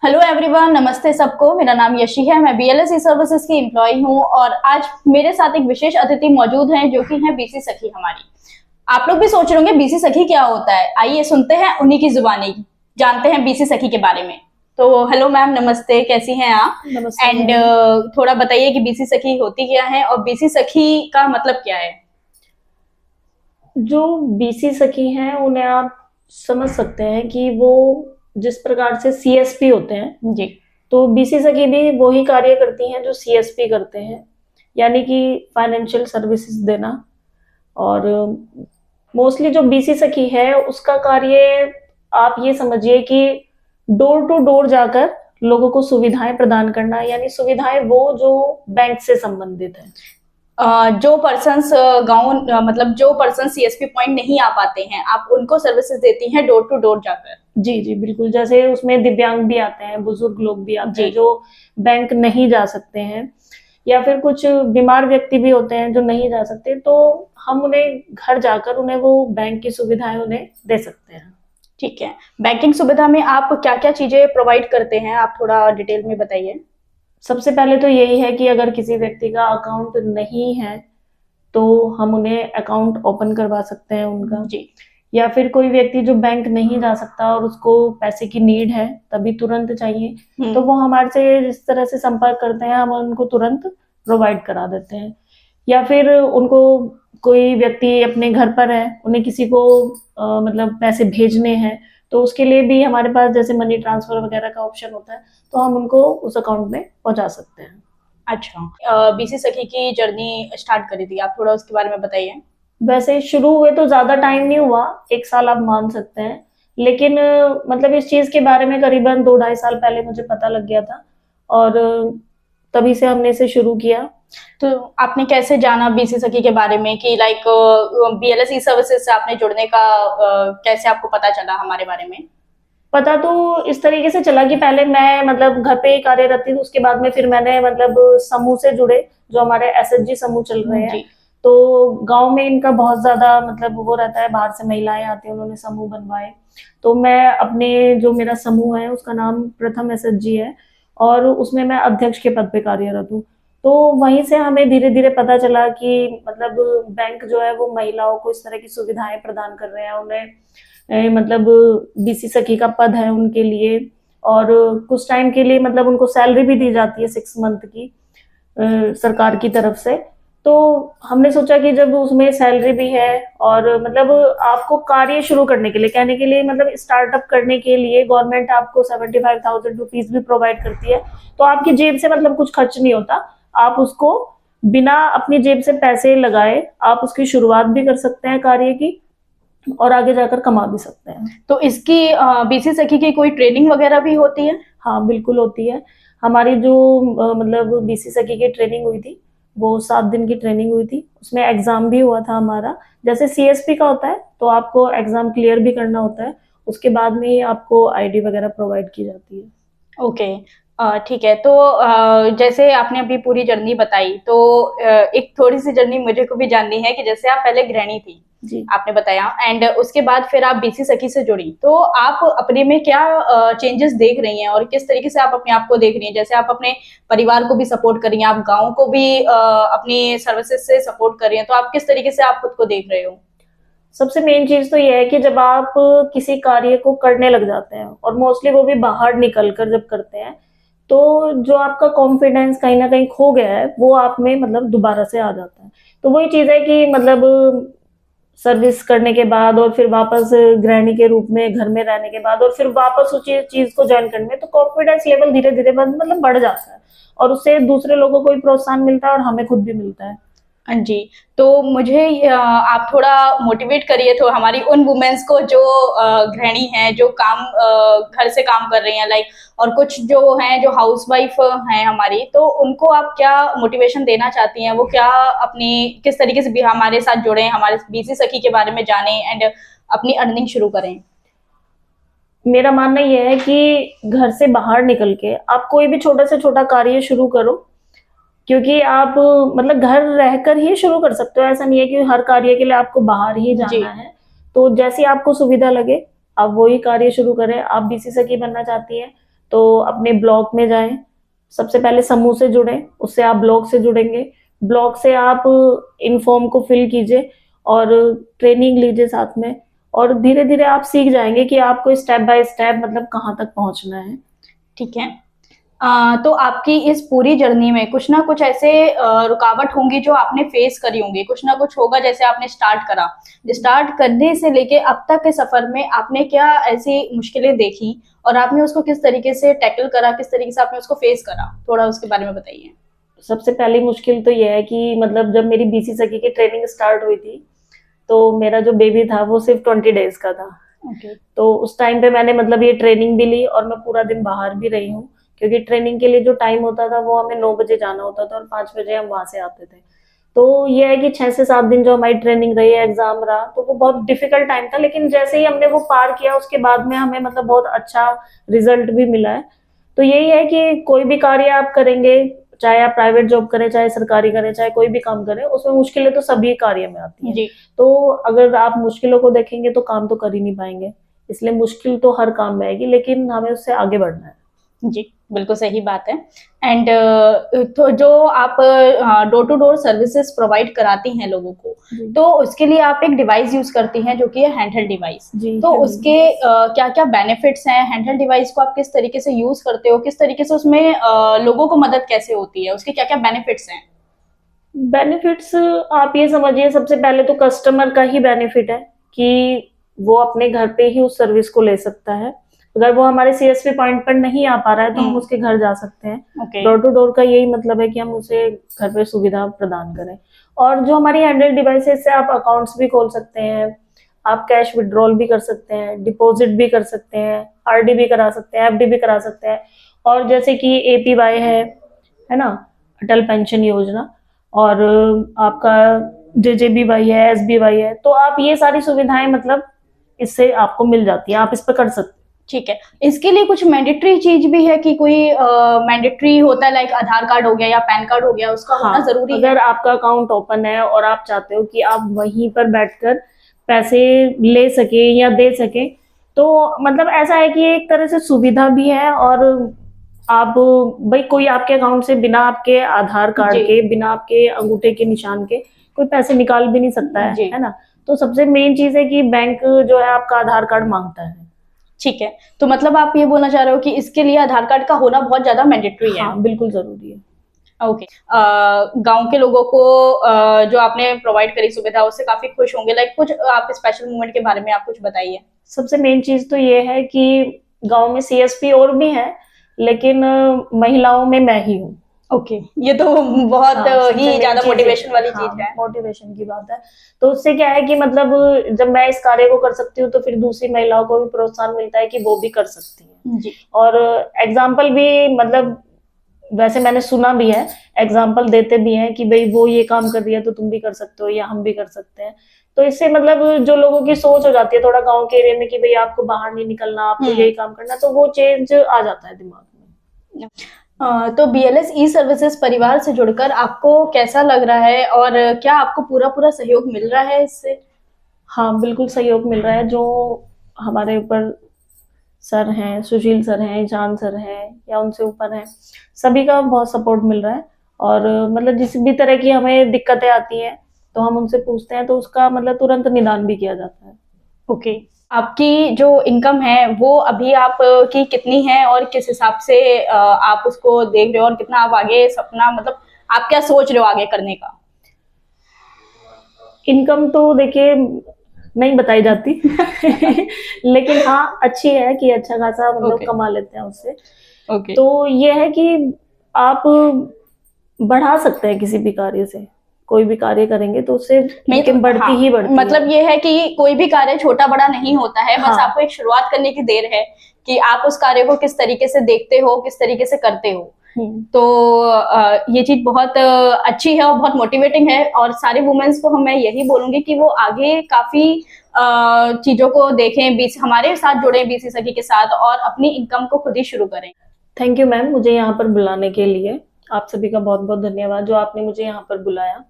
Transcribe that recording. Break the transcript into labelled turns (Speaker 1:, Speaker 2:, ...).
Speaker 1: Hello everyone, नमस्ते सबको। मेरा नाम यशी है। मैं बीएलएस ई सर्विसेज की एम्प्लॉय हूँ और आज मेरे साथ एक विशेष अतिथि मौजूद हैं जो कि हैं बीसी सखी हमारी। आप लोग भी सोच रहे होंगे बीसी सखी क्या होता है। आइए सुनते हैं उन्हीं की जुबानी, जानते हैं बीसी सखी के बारे में। तो हेलो मैम, नमस्ते, कैसी हैं आप?
Speaker 2: नमस्ते
Speaker 1: एंड
Speaker 2: मैम।
Speaker 1: थोड़ा बताइए कि बीसी सखी होती क्या है और बीसी सखी का मतलब क्या है।
Speaker 2: जो बीसी सखी हैं उन्हें आप समझ सकते हैं कि वो जिस प्रकार से सीएसपी होते हैं,
Speaker 1: जी।
Speaker 2: तो बीसी सखी भी वही कार्य करती हैं जो सीएसपी करते हैं, यानी कि फाइनेंशियल सर्विसेज देना। और मोस्टली जो बीसी सखी है उसका कार्य आप ये समझिए कि डोर टू डोर जाकर लोगों को सुविधाएं प्रदान करना, यानी सुविधाएं वो जो बैंक से संबंधित है।
Speaker 1: जो पर्सन्स गाँव मतलब जो पर्सन सीएसपी पॉइंट नहीं आ पाते हैं, आप उनको सर्विसेज देती हैं डोर टू डोर जाकर।
Speaker 2: जी जी बिल्कुल, जैसे उसमें दिव्यांग भी आते हैं, बुजुर्ग लोग भी आते हैं
Speaker 1: जी।
Speaker 2: जो बैंक नहीं जा सकते हैं, या फिर कुछ बीमार व्यक्ति भी होते हैं जो नहीं जा सकते, तो हम उन्हें घर जाकर उन्हें वो बैंक की सुविधाएं उन्हें दे सकते हैं।
Speaker 1: ठीक है। बैंकिंग सुविधा में आप क्या क्या चीजें प्रोवाइड करते हैं, आप थोड़ा डिटेल में बताइए।
Speaker 2: सबसे पहले तो यही है कि अगर किसी व्यक्ति का अकाउंट नहीं है तो हम उन्हें अकाउंट ओपन करवा सकते हैं उनका।
Speaker 1: जी।
Speaker 2: या फिर कोई व्यक्ति जो बैंक नहीं जा सकता और उसको पैसे की नीड है, तभी तुरंत चाहिए, तो वो हमारे से जिस तरह से संपर्क करते हैं हम उनको तुरंत प्रोवाइड करा देते हैं। या फिर उनको कोई व्यक्ति अपने घर पर है, उन्हें किसी को मतलब पैसे भेजने हैं, तो उसके लिए भी हमारे पास जैसे मनी ट्रांसफर वगैरह का ऑप्शन होता है, तो हम उनको उस अकाउंट में पहुंचा सकते हैं।
Speaker 1: अच्छा, बीसी सखी की जर्नी स्टार्ट करी थी, आप थोड़ा उसके बारे में बताइए।
Speaker 2: वैसे शुरू हुए तो ज्यादा टाइम नहीं हुआ, 1 साल आप मान सकते हैं, लेकिन मतलब इस चीज के बारे में करीबन 2-2.5 साल पहले मुझे पता लग गया था, और तभी से हमने इसे शुरू किया।
Speaker 1: तो आपने कैसे जाना बीसी सखी के बारे में कि लाइक बीएलएस ई सर्विसेज से आपने जुड़ने का कैसे आपको पता चला हमारे बारे में?
Speaker 2: पता तो इस तरीके से चला कि पहले मैं मतलब घर पे ही कार्यरत थी, उसके बाद में फिर मैंने मतलब समूह से जुड़े, जो हमारे एसएचजी समूह चल रहे हैं।
Speaker 1: जी।
Speaker 2: तो गांव में इनका बहुत ज्यादा मतलब वो रहता है, बाहर से महिलाएं आती हैं, उन्होंने समूह बनवाए। तो मैं अपने जो मेरा समूह है उसका नाम प्रथम एसएचजी है, और उसमें मैं अध्यक्ष के पद पे कार्यरत हूँ। तो वहीं से हमें धीरे धीरे पता चला कि मतलब बैंक जो है वो महिलाओं को इस तरह की सुविधाएं प्रदान कर रहे हैं, उन्हें मतलब बीसी सखी का पद है उनके लिए, और कुछ टाइम के लिए मतलब उनको सैलरी भी दी जाती है 6 मंथ की सरकार की तरफ से। तो हमने सोचा कि जब उसमें सैलरी भी है और मतलब आपको कार्य शुरू करने के लिए, कहने के लिए मतलब स्टार्टअप करने के लिए गवर्नमेंट आपको 75,000 रुपीज भी प्रोवाइड करती है, तो आपकी जेब से मतलब कुछ खर्च नहीं होता, आप उसको बिना अपनी जेब से पैसे लगाए आप उसकी शुरुआत भी कर सकते हैं कार्य की, और आगे जाकर कमा भी सकते हैं।
Speaker 1: तो इसकी बीसी सखी की कोई ट्रेनिंग वगैरह भी होती है?
Speaker 2: हाँ बिल्कुल होती है। हमारी जो मतलब बीसी सखी की ट्रेनिंग हुई थी, वो 7 दिन की ट्रेनिंग हुई थी, उसमें एग्जाम भी हुआ था हमारा। जैसे सीएसपी का होता है तो आपको एग्जाम क्लियर भी करना होता है, उसके बाद में ही आपको आईडी वगैरह प्रोवाइड की जाती है।
Speaker 1: ओके। ठीक है। तो जैसे आपने अभी पूरी जर्नी बताई, तो एक थोड़ी सी जर्नी मुझे को भी जाननी है कि जैसे आप पहले गृहिणी थी,
Speaker 2: जी।
Speaker 1: आपने बताया, एंड उसके बाद फिर आप बीसी सखी से जुड़ी, तो आप अपने में क्या चेंजेस देख रही हैं और किस तरीके से आप अपने आप को देख रही हैं? जैसे आप अपने परिवार को भी सपोर्ट कर रही हैं, आप गाँव को भी अपनी सर्विसेज से सपोर्ट कर रही हैं, तो आप किस तरीके से आप खुद को देख रहे हो?
Speaker 2: सबसे मेन चीज तो ये है कि जब आप किसी कार्य को करने लग जाते हैं, और मोस्टली वो भी बाहर निकल कर जब करते हैं, तो जो आपका कॉन्फिडेंस कहीं ना कहीं खो गया है वो आप में मतलब दोबारा से आ जाता है। तो वही चीज है कि मतलब सर्विस करने के बाद और फिर वापस गृहिणी के रूप में घर में रहने के बाद और फिर वापस उस चीज को ज्वाइन करने में, तो कॉन्फिडेंस लेवल धीरे धीरे मतलब बढ़ जाता है, और उससे दूसरे लोगों को भी प्रोत्साहन मिलता है और हमें खुद भी मिलता है।
Speaker 1: हाँ जी। तो मुझे आप थोड़ा मोटिवेट करिए तो हमारी उन वुमेन्स को जो गृहिणी हैं, जो काम घर से काम कर रही हैं, लाइक, और कुछ जो हैं जो हाउसवाइफ हैं हमारी, तो उनको आप क्या मोटिवेशन देना चाहती हैं? वो क्या अपनी किस तरीके से भी हमारे साथ जुड़े, हमारे बीसी सखी के बारे में जाने एंड अपनी अर्निंग शुरू करें?
Speaker 2: मेरा मानना यह है कि घर से बाहर निकल के आप कोई भी छोटा से छोटा कार्य शुरू करो, क्योंकि आप मतलब घर रहकर ही शुरू कर सकते हो, ऐसा नहीं है कि हर कार्य के लिए आपको बाहर ही
Speaker 1: जी।
Speaker 2: जाना है। तो जैसी आपको सुविधा लगे आप वही कार्य शुरू करें। आप बीसी सखी बनना चाहती हैं तो अपने ब्लॉक में जाएं, सबसे पहले समूह से जुड़ें, उससे आप ब्लॉक से जुड़ेंगे, ब्लॉक से आप इन फॉर्म को फिल कीजिए और ट्रेनिंग लीजिए साथ में, और धीरे धीरे आप सीख जाएंगे कि आपको स्टेप बाय स्टेप मतलब कहाँ तक पहुंचना है।
Speaker 1: ठीक है। तो आपकी इस पूरी जर्नी में कुछ ना कुछ ऐसे रुकावट होंगी जो आपने फेस करी होंगी, कुछ ना कुछ होगा। जैसे आपने स्टार्ट करने से लेके अब तक के सफर में आपने क्या ऐसी मुश्किलें देखी और आपने उसको किस तरीके से टैकल करा, किस तरीके से आपने उसको फेस करा, थोड़ा उसके बारे में बताइए।
Speaker 2: सबसे पहली मुश्किल तो यह है कि मतलब जब मेरी बीसी सखी की ट्रेनिंग स्टार्ट हुई थी, तो मेरा जो बेबी था वो सिर्फ 20 डेज का था। तो उस टाइम पे मैंने मतलब ये ट्रेनिंग भी ली और मैं पूरा दिन बाहर भी रही हूँ, क्योंकि ट्रेनिंग के लिए जो टाइम होता था वो हमें 9 बजे जाना होता था और 5 बजे हम वहां से आते थे। तो ये है कि 6 से 7 दिन जो हमारी ट्रेनिंग रही, एग्जाम रहा, तो वो बहुत डिफिकल्ट टाइम था, लेकिन जैसे ही हमने वो पार किया उसके बाद में हमें मतलब बहुत अच्छा रिजल्ट भी मिला है। तो यही है कि कोई भी कार्य आप करेंगे, चाहे आप प्राइवेट जॉब करें, चाहे सरकारी करें, चाहे कोई भी काम करें, उसमें मुश्किलें तो सभी कार्य में आती हैं। तो अगर आप मुश्किलों को देखेंगे तो काम तो कर ही नहीं पाएंगे, इसलिए मुश्किल तो हर काम में आएगी, लेकिन हमें उससे आगे बढ़ना है।
Speaker 1: जी, बिल्कुल सही बात है। एंड तो जो आप door to door services provide कराती हैं लोगों को, तो उसके लिए आप एक डिवाइस यूज करती हैं जो कि है हैंडहेल्ड डिवाइस। तो उसके क्या क्या बेनिफिट्स हैं? हैंडहेल्ड डिवाइस को आप किस तरीके से यूज करते हो, किस तरीके से उसमें लोगों को मदद कैसे होती है, उसके क्या क्या बेनिफिट्स हैं?
Speaker 2: बेनिफिट्स आप ये समझिए, सबसे पहले तो कस्टमर का ही बेनिफिट है कि वो अपने घर पे ही उस सर्विस को ले सकता है। अगर वो हमारे सीएसपी पॉइंट पर नहीं आ पा रहा है तो हम उसके घर जा सकते हैं। डोर टू डोर का यही मतलब है कि हम उसे घर पे सुविधा प्रदान करें। और जो हमारी हैंडहेल्ड डिवाइसेस से आप अकाउंट्स भी खोल सकते हैं, आप कैश विड्रॉल भी कर सकते हैं, डिपॉजिट भी कर सकते हैं, आरडी भी करा सकते हैं, एफडी भी करा सकते हैं। और जैसे कि एपीवाई है ना, अटल पेंशन योजना, और आपका जेजेबीवाई है, एसबीवाई है, तो आप ये सारी सुविधाएं मतलब इससे आपको मिल जाती है, आप इस पर कर सकते हैं।
Speaker 1: ठीक है। इसके लिए कुछ मैंडेटरी चीज भी है कि कोई मैंडेटरी होता है, लाइक आधार कार्ड हो गया या पैन कार्ड हो गया, उसका होना जरूरी है?
Speaker 2: अगर आपका अकाउंट ओपन है और आप चाहते हो कि आप वहीं पर बैठकर पैसे ले सके या दे सके, तो मतलब ऐसा है कि एक तरह से सुविधा भी है। और आप भाई कोई आपके अकाउंट से बिना आपके आधार कार्ड के, बिना आपके अंगूठे के निशान के कोई पैसे निकाल भी नहीं सकता है ना। तो सबसे मेन चीज है कि बैंक जो है आपका आधार कार्ड मांगता है।
Speaker 1: ठीक है, तो मतलब आप ये बोलना चाह रहे हो कि इसके लिए आधार कार्ड का होना बहुत ज्यादा मैंडेटरी है?
Speaker 2: हाँ, बिल्कुल जरूरी है।
Speaker 1: ओके। गांव के लोगों को जो आपने प्रोवाइड करी सुविधा उससे काफी खुश होंगे। लाइक कुछ आप स्पेशल मूवमेंट के बारे में आप कुछ बताइए।
Speaker 2: सबसे मेन चीज तो ये है कि गांव में सीएसपी और भी है, लेकिन महिलाओं में मैं ही हूँ।
Speaker 1: ओके, ये तो बहुत ही ज्यादा मोटिवेशन वाली चीज है।
Speaker 2: मोटिवेशन की बात है। तो उससे क्या है कि मतलब जब मैं इस कार्य को कर सकती हूँ तो फिर दूसरी महिलाओं को भी प्रोत्साहन मिलता है कि वो भी कर सकती हैं।
Speaker 1: जी।
Speaker 2: और एग्जाम्पल भी मतलब वैसे मैंने सुना भी है, एग्जाम्पल देते भी हैं कि भाई वो ये काम कर रही है तो तुम भी कर सकते हो या हम भी कर सकते हैं। तो इससे मतलब जो लोगों की सोच हो जाती है थोड़ा गांव के एरिया में कि भाई आपको बाहर नहीं निकलना, आपको यही काम करना, तो वो चेंज आ जाता है दिमाग में।
Speaker 1: तो बीएलएस ई सर्विसेज परिवार से जुड़कर आपको कैसा लग रहा है और क्या आपको पूरा पूरा सहयोग मिल रहा है इससे?
Speaker 2: हाँ, बिल्कुल सहयोग मिल रहा है। जो हमारे ऊपर सर हैं, सुशील सर हैं, जान सर हैं या उनसे ऊपर हैं, सभी का बहुत सपोर्ट मिल रहा है। और मतलब जिस भी तरह की हमें दिक्कतें आती हैं तो हम उनसे पूछते हैं, तो उसका मतलब तुरंत निदान भी किया जाता है।
Speaker 1: ओके। आपकी जो इनकम है वो अभी आप की कितनी है और किस हिसाब से आप उसको देख रहे हो और कितना आप आगे सपना, मतलब आप क्या सोच रहे हो आगे करने का?
Speaker 2: इनकम तो देखिए नहीं बताई जाती लेकिन हाँ अच्छी है कि अच्छा खासा मतलब कमा लेते हैं उससे। तो ये है कि आप बढ़ा सकते हैं किसी भी कार्य से, कोई भी कार्य करेंगे तो उससे इनकम बढ़ती ही बढ़ती
Speaker 1: मतलब ये है कि कोई भी कार्य छोटा बड़ा नहीं होता है। बस आपको एक शुरुआत करने की देर है कि आप उस कार्य को किस तरीके से देखते हो, किस तरीके से करते हो। तो ये चीज बहुत अच्छी है और बहुत मोटिवेटिंग है। और सारे वुमेन्स को मैं यही बोलूंगी कि वो आगे काफी चीजों को देखें, हमारे साथ जुड़े बीसी सखी के साथ और अपनी इनकम को खुद ही शुरू करें।
Speaker 2: थैंक यू मैम, मुझे यहाँ पर बुलाने के लिए आप सभी का बहुत बहुत धन्यवाद जो आपने मुझे यहाँ पर बुलाया।